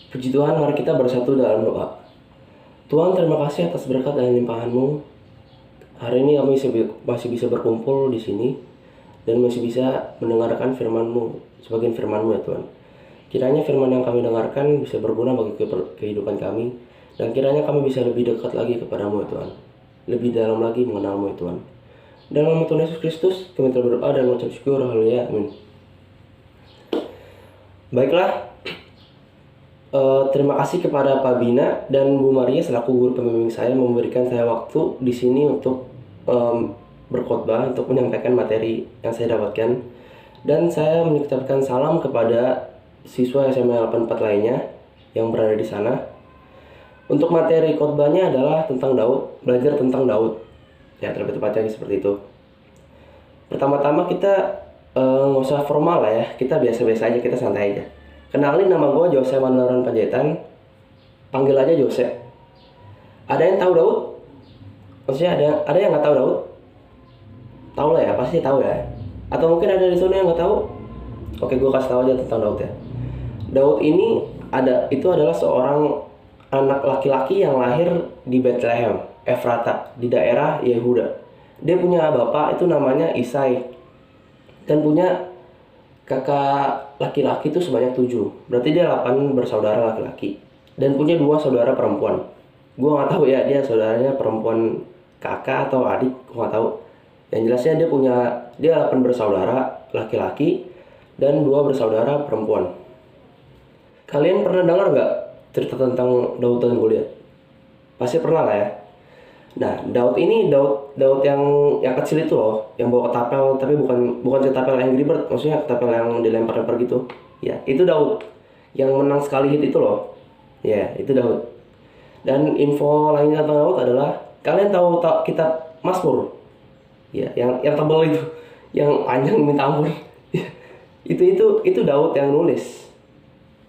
Puji Tuhan, mari kita bersatu dalam doa. Tuhan, terima kasih atas berkat dan limpahan-Mu. Hari ini kami masih bisa berkumpul di sini dan masih bisa mendengarkan firman-Mu, sebagian firman-Mu ya Tuhan. Kiranya firman yang kami dengarkan bisa berguna bagi kehidupan kami, dan kiranya kami bisa lebih dekat lagi kepada-Mu ya Tuhan. Lebih dalam lagi mengenal-Mu ya Tuhan. Dalam nama Tuhan Yesus Kristus, kami telah berdoa dan mengucap syukur, haleluya, amin. Baiklah, terima kasih kepada Pak Bina dan Bu Maria selaku guru pembimbing saya memberikan saya waktu di sini untuk berkhotbah, untuk menyampaikan materi yang saya dapatkan. Dan saya mengucapkan salam kepada siswa SMA 84 lainnya yang berada di sana. Untuk materi khotbahnya adalah tentang Daud, belajar tentang Daud. Ya, terlebih tepatnya seperti itu. Pertama-tama kita nggak usah formal lah ya, kita biasa-biasa aja, kita santai aja. Kenalin, nama gue Jose Manoran Panjaitan, panggil aja Jose. Ada yang tahu Daud? Maksudnya ada yang nggak tahu Daud? Tahu lah ya, pasti tahu ya. Atau mungkin ada di sana yang nggak tahu? Oke, gue kasih tahu aja tentang Daud ya. Daud ini adalah seorang anak laki-laki yang lahir di Bethlehem, Efrata, di daerah Yehuda. Dia punya bapak itu namanya Isai, dan punya kakak laki-laki itu sebanyak 7. Berarti dia 8 bersaudara laki-laki. Dan punya 2 saudara perempuan. Gue nggak tahu ya dia saudaranya perempuan kakak atau adik, gue nggak tahu. Yang jelasnya dia 8 bersaudara laki-laki dan 2 bersaudara perempuan. Kalian pernah dengar nggak cerita tentang Daud dan Goliat? Pasti pernah lah ya. Nah, Daud yang kecil itu loh, yang bawa ketapel, tapi bukan ketapel Angry Bird, maksudnya ketapel yang dilempar-lempar gitu. Ya, itu Daud. Yang menang sekali hit itu loh. Ya, itu Daud. Dan info lainnya tentang Daud adalah, kalian tahu kitab Mazmur? Ya, yang tebal itu, yang panjang minta ampun. itu Daud yang nulis.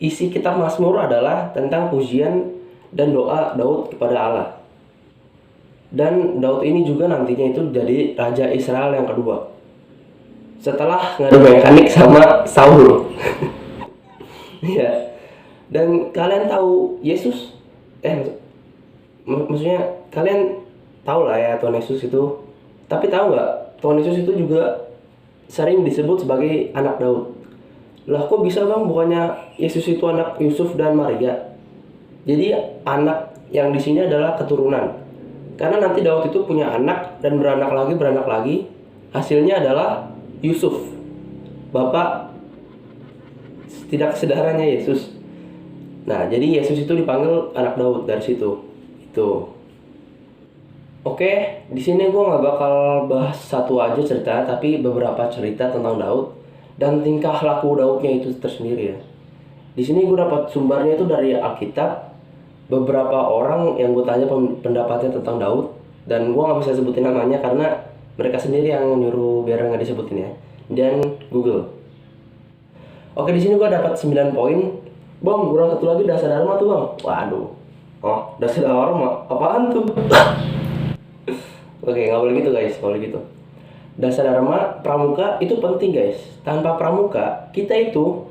Isi kitab Mazmur adalah tentang pujian dan doa Daud kepada Allah. Dan Daud ini juga nantinya itu jadi raja Israel yang kedua setelah ngadu mekanik sama Saul. Ya. Dan kalian tahu Yesus, maksudnya kalian tahu lah ya Tuhan Yesus itu. Tapi tahu nggak, Tuhan Yesus itu juga sering disebut sebagai anak Daud. Lah kok bisa bang, bukannya Yesus itu anak Yusuf dan Maria? Jadi anak yang di sini adalah keturunan. Karena nanti Daud itu punya anak dan beranak lagi. Hasilnya adalah Yusuf, bapak tidak sedaranya Yesus. Nah, jadi Yesus itu dipanggil anak Daud dari situ. Itu. Oke, di sini gue nggak bakal bahas satu aja cerita, tapi beberapa cerita tentang Daud dan tingkah laku Daudnya itu tersendiri ya. Di sini gue dapat sumbernya itu dari Alkitab. Beberapa orang yang gue tanya pendapatnya tentang Daud, dan gue nggak bisa sebutin namanya karena mereka sendiri yang nyuruh biar nggak disebutin ya, dan Google. Oke, di sini gue dapat 9 poin. Bang, kurang satu lagi, dasar dharma tuh bang. Waduh, oh dasar dharma apaan tuh? Oke, nggak boleh gitu guys, nggak boleh gitu. Dasar dharma pramuka itu penting guys. Tanpa pramuka kita itu,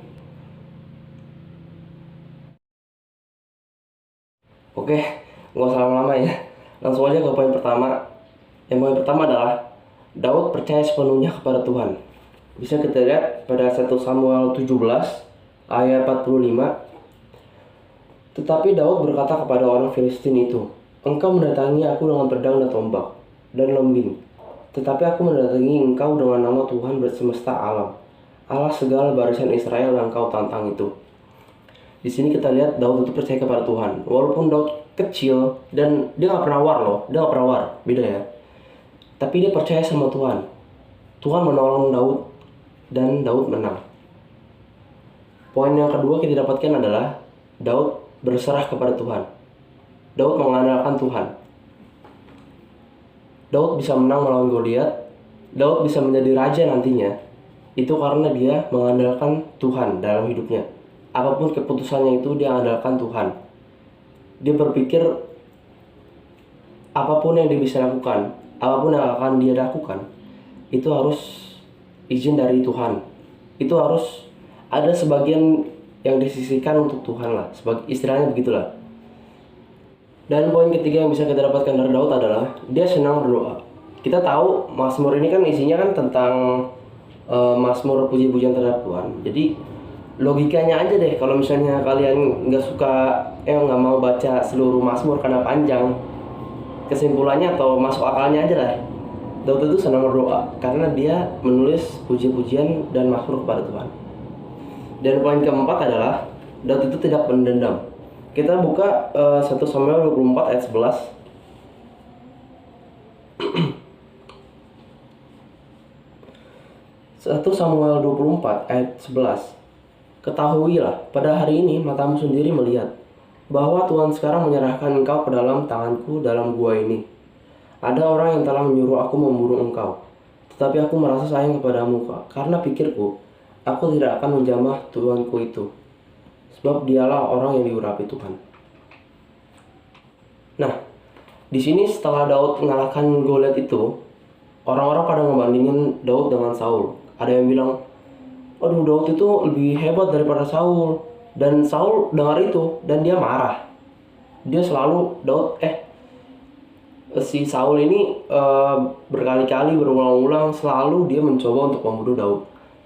oke, nggak usah lama-lama ya. Langsung aja ke poin pertama. Yang poin pertama adalah Daud percaya sepenuhnya kepada Tuhan. Bisa kita lihat pada 1 Samuel 17 ayat 45. Tetapi Daud berkata kepada orang Filistin itu, "Engkau mendatangi aku dengan pedang dan tombak dan lembing. Tetapi aku mendatangi engkau dengan nama Tuhan bersemesta alam, Allah segala barisan Israel yang kau tantang itu." Di sini kita lihat Daud itu percaya kepada Tuhan. Walaupun Daud kecil dan dia nggak pernah war loh, dia nggak pernah war, beda ya. Tapi dia percaya sama Tuhan. Tuhan menolong Daud dan Daud menang. Poin yang kedua kita dapatkan adalah Daud berserah kepada Tuhan. Daud mengandalkan Tuhan. Daud bisa menang melawan Goliat. Daud bisa menjadi raja nantinya. Itu karena dia mengandalkan Tuhan dalam hidupnya. Apapun keputusannya itu dia andalkan Tuhan. Dia berpikir apapun yang dia bisa lakukan, apapun yang akan dia lakukan, itu harus izin dari Tuhan. Itu harus ada sebagian yang disisihkan untuk Tuhan lah, sebagai istilahnya begitulah. Dan poin ketiga yang bisa kita dapatkan dari Daud adalah dia senang berdoa. Kita tahu Mazmur ini kan isinya kan tentang Mazmur puji-pujian terhadap Tuhan. Jadi logikanya aja deh, kalau misalnya kalian nggak mau baca seluruh Mazmur karena panjang, kesimpulannya atau masuk akalnya aja lah, Daud itu senang berdoa karena dia menulis puji-pujian dan mazmur kepada Tuhan. Dan poin keempat adalah Daud itu tidak mendendam. Kita buka 1 Samuel 24 ayat 11. 1 Samuel 24 ayat 11. Ketahuilah, pada hari ini matamu sendiri melihat bahwa Tuhan sekarang menyerahkan engkau ke dalam tanganku dalam gua ini. Ada orang yang telah menyuruh aku membunuh engkau, tetapi aku merasa sayang kepadamu, karena pikirku, aku tidak akan menjamah Tuanku itu, sebab dialah orang yang diurapi Tuhan. Nah, di sini setelah Daud mengalahkan Goliat itu, orang-orang pada ngebandingin Daud dengan Saul. Ada yang bilang, aduh, Daud itu lebih hebat daripada Saul. Dan Saul dengar itu dan dia marah. Dia selalu si Saul ini berkali-kali berulang-ulang selalu dia mencoba untuk membunuh Daud.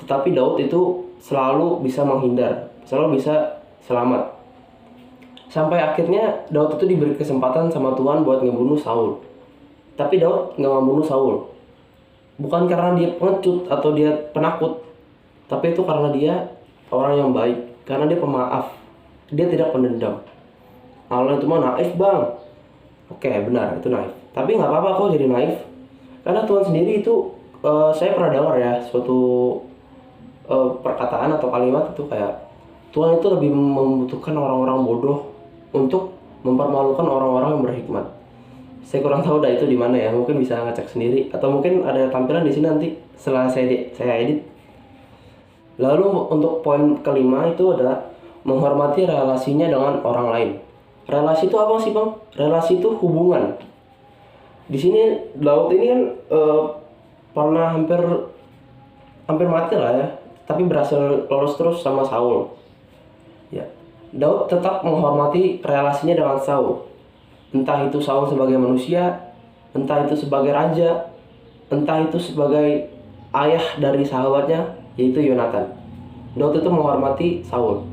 Tetapi Daud itu selalu bisa menghindar, selalu bisa selamat. Sampai akhirnya Daud itu diberi kesempatan sama Tuhan buat ngebunuh Saul. Tapi Daud nggak membunuh Saul. Bukan karena dia pengecut atau dia penakut, tapi itu karena dia orang yang baik, karena dia pemaaf, dia tidak pendendam. Allah itu mah naif bang. Oke, benar, itu naif. Tapi nggak apa-apa kok jadi naif, karena Tuhan sendiri itu, saya pernah dengar ya suatu perkataan atau kalimat itu kayak Tuhan itu lebih membutuhkan orang-orang bodoh untuk mempermalukan orang-orang yang berhikmat. Saya kurang tahu dah itu di mana ya, mungkin bisa ngecek sendiri atau mungkin ada tampilan di sini nanti setelah saya edit. Lalu untuk poin kelima itu adalah menghormati relasinya dengan orang lain. Relasi itu apa sih bang? Relasi itu hubungan. Di sini Daud ini kan pernah hampir mati lah ya, tapi berhasil lolos terus sama Saul. Ya, Daud tetap menghormati relasinya dengan Saul. Entah itu Saul sebagai manusia, entah itu sebagai raja, entah itu sebagai ayah dari sahabatnya, yaitu Yonatan. Daud itu menghormati Saul.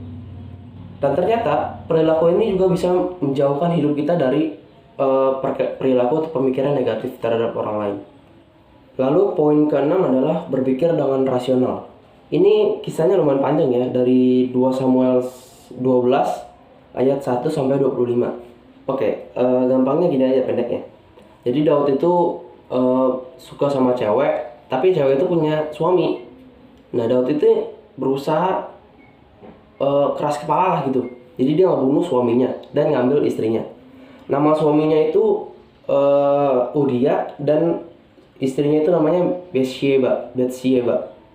Dan ternyata perilaku ini juga bisa menjauhkan hidup kita dari perilaku atau pemikiran negatif terhadap orang lain. Lalu poin ke-6 adalah berpikir dengan rasional. Ini kisahnya lumayan panjang ya, dari 2 Samuel 12 ayat 1 sampai 25. Oke, gampangnya gini aja pendeknya. Jadi Daud itu suka sama cewek, tapi cewek itu punya suami. Nah, Daud itu berusaha keras kepala lah gitu. Jadi dia ngebunuh suaminya dan ngambil istrinya. Nama suaminya itu Uria dan istrinya itu namanya Betsheba.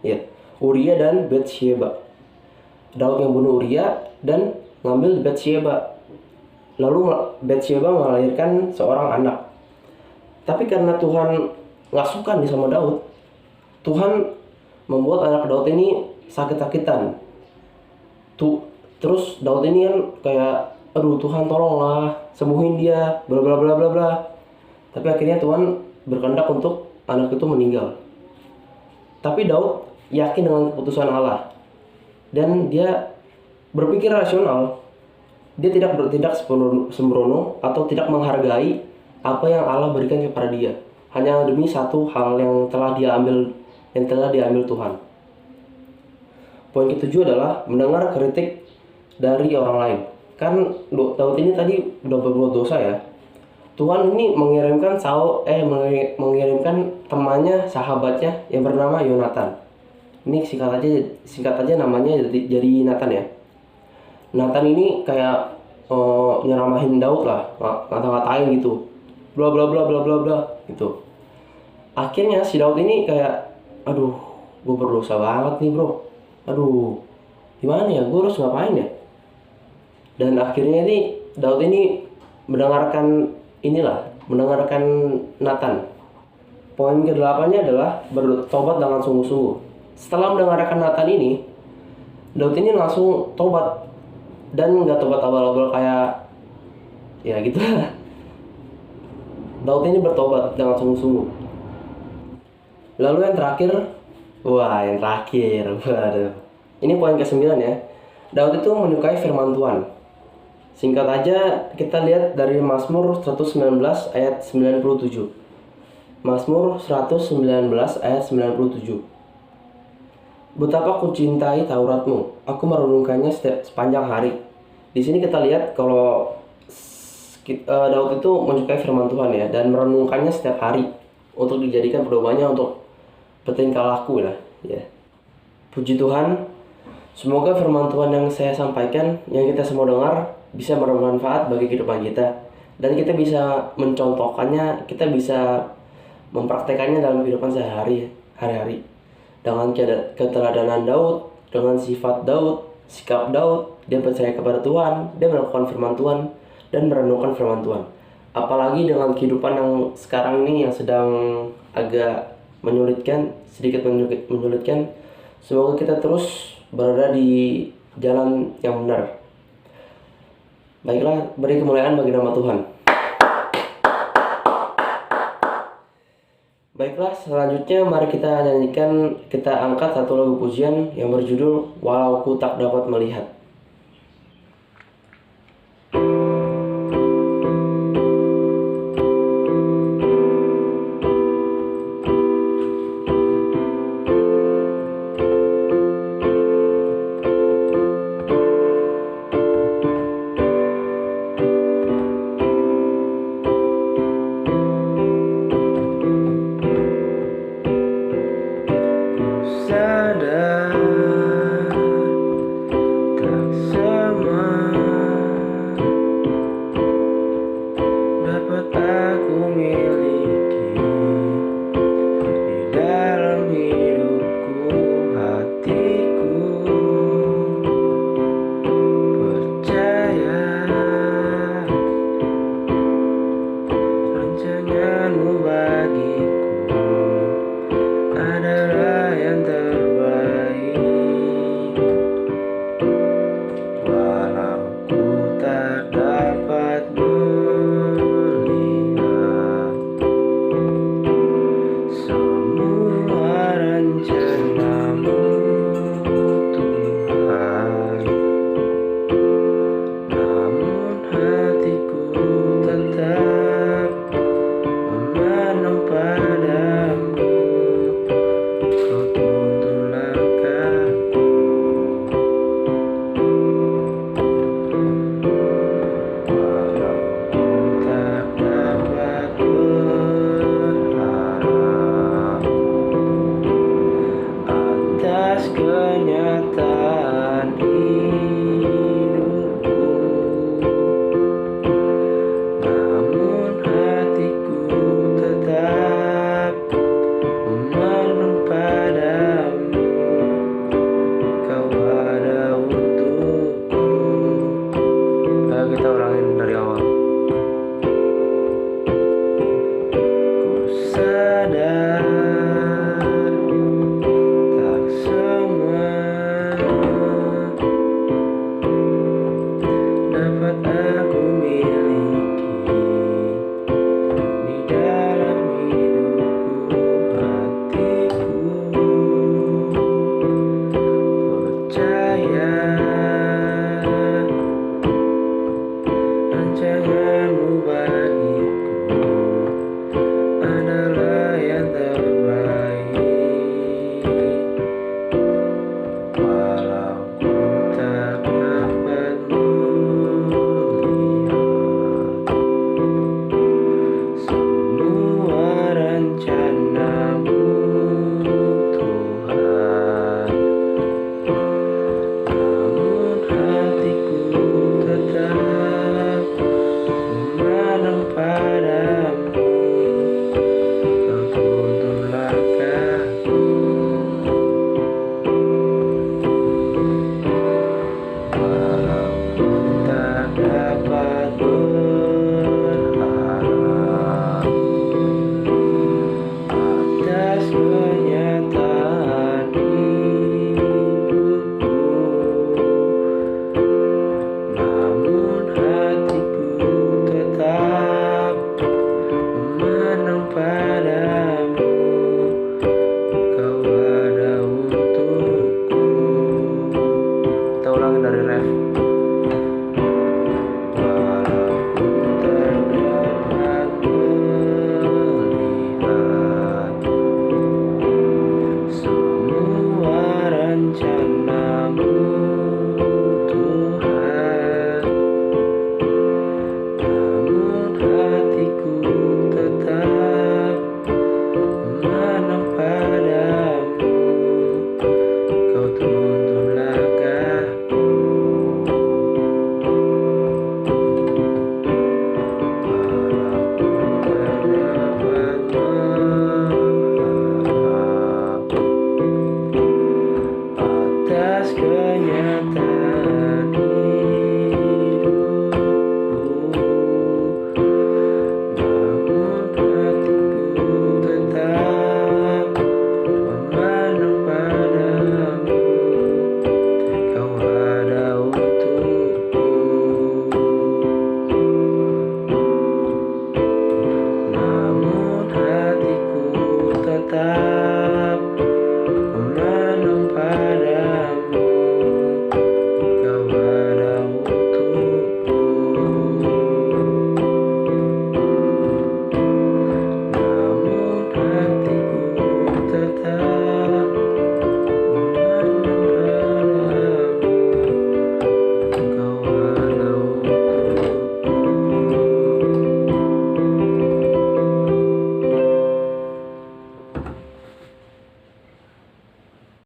Ya, Uria dan Betsheba. Daud yang bunuh Uria dan ngambil Betsheba. Lalu Betsheba melahirkan seorang anak. Tapi karena Tuhan nggak suka nih sama Daud, Tuhan membuat anak Daud ini sakit-sakitan. Terus Daud ini kan kayak, aduh Tuhan tolonglah, sembuhin dia, bla bla bla bla bla. Tapi akhirnya Tuhan berkehendak untuk anak itu meninggal. Tapi Daud yakin dengan keputusan Allah. Dan dia berpikir rasional. Dia tidak bertindak sembrono atau tidak menghargai apa yang Allah berikan kepada dia, hanya demi satu hal yang telah diambil Tuhan. Poin ketujuh adalah mendengar kritik dari orang lain. Kan Daud ini tadi udah berbuat dosa ya. Tuhan ini mengirimkan mengirimkan temannya, sahabatnya yang bernama Yonatan. Ini singkat aja namanya jadi Nathan ya. Nathan ini kayak nyeramahin Daud lah, ngata-ngatain gitu, bla bla bla bla bla bla gitu. Akhirnya si Daud ini kayak, aduh, gue berdosa banget nih bro, aduh, gimana ya, gue harus ngapain ya? Dan akhirnya ini Daud ini mendengarkan Nathan. Poin ke-8-nya adalah bertobat dengan sungguh-sungguh. Setelah mendengarkan Nathan ini, Daud ini langsung tobat, dan nggak tobat abal-abal kayak ya gitu lah. Daud ini bertobat dengan sungguh-sungguh. Lalu yang terakhir, waduh, ini poin ke-9 ya. Daud itu menyukai firman Tuhan. Singkat aja kita lihat dari Mazmur 119 ayat 97. Mazmur 119 ayat 97. Betapa ku cintai Tauratmu, aku merenungkannya sepanjang hari. Di sini kita lihat kalau Daud itu menyukai firman Tuhan ya, dan merenungkannya setiap hari untuk dijadikan pedomannya untuk bertingkah laku lah ya. Puji Tuhan, semoga firman Tuhan yang saya sampaikan, yang kita semua dengar, bisa bermanfaat bagi kehidupan kita, dan kita bisa mencontohkannya, kita bisa mempraktekannya dalam kehidupan hari-hari. Dengan keteladanan Daud, dengan sifat Daud, sikap Daud, dia percaya kepada Tuhan, dia melakukan firman Tuhan, dan merenungkan firman Tuhan. Apalagi dengan kehidupan yang sekarang ini yang sedang agak menyulitkan, sedikit menyulitkan, semoga kita terus berada di jalan yang benar. Baiklah, beri kemuliaan bagi nama Tuhan. Baiklah, selanjutnya mari kita nyanyikan, kita angkat satu lagu pujian yang berjudul Walau Ku Tak Dapat Melihat.